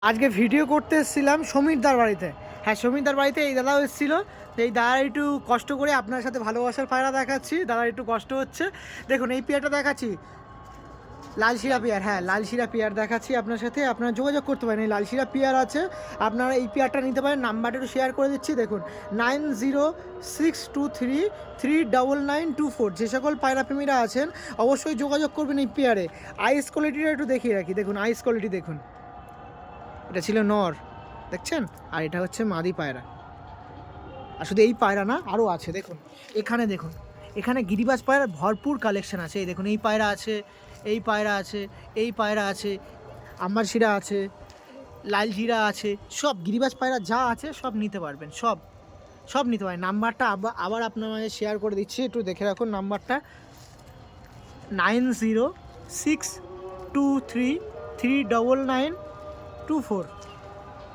আজকে ভিডিও করতে এসেছিলাম সমীরদার বাড়িতে। হ্যাঁ, সমীরদার বাড়িতে এই দাদাও এসেছিলো। তো এই দাদা একটু কষ্ট করে আপনার সাথে ভালোবাসার পায়রা দেখাচ্ছি। দাদা একটু কষ্ট হচ্ছে। দেখুন এই পেয়ারটা দেখাচ্ছি, লালশিরা পেয়ার। হ্যাঁ, লালশিরা পেয়ার দেখাচ্ছি আপনার সাথে, আপনারা যোগাযোগ করতে পারেন। এই লালশিরা পেয়ার আছে, আপনারা এই পেয়ারটা নিতে পারেন। নাম্বারটা একটু শেয়ার করে দিচ্ছি, দেখুন 9062339924। যে সকল পায়রা প্রেমীরা আছেন অবশ্যই যোগাযোগ করবেন এই পেয়ারে। আইস কোয়ালিটিটা একটু দেখিয়ে রাখি, দেখুন আইস কোয়ালিটি দেখুন। এটা ছিল নর, দেখছেন, আর এটা হচ্ছে মাদি পায়রা। আর শুধু এই পায়রা না, আরও আছে দেখুন। এখানে দেখুন, এখানে গিরিবাজ পায়রার ভরপুর কালেকশন আছে। এই দেখুন এই পায়রা আছে, এই পায়রা আছে, এই পায়রা আছে, আম্বারশিরা আছে, লালজিরা আছে, সব গিরিবাজ পায়রা যা আছে সব নিতে পারবেন, সব সব নিতে পারেন। নাম্বারটা আবার আপনার মাঝে শেয়ার করে দিচ্ছি, একটু দেখে রাখুন নাম্বারটা 9062339924।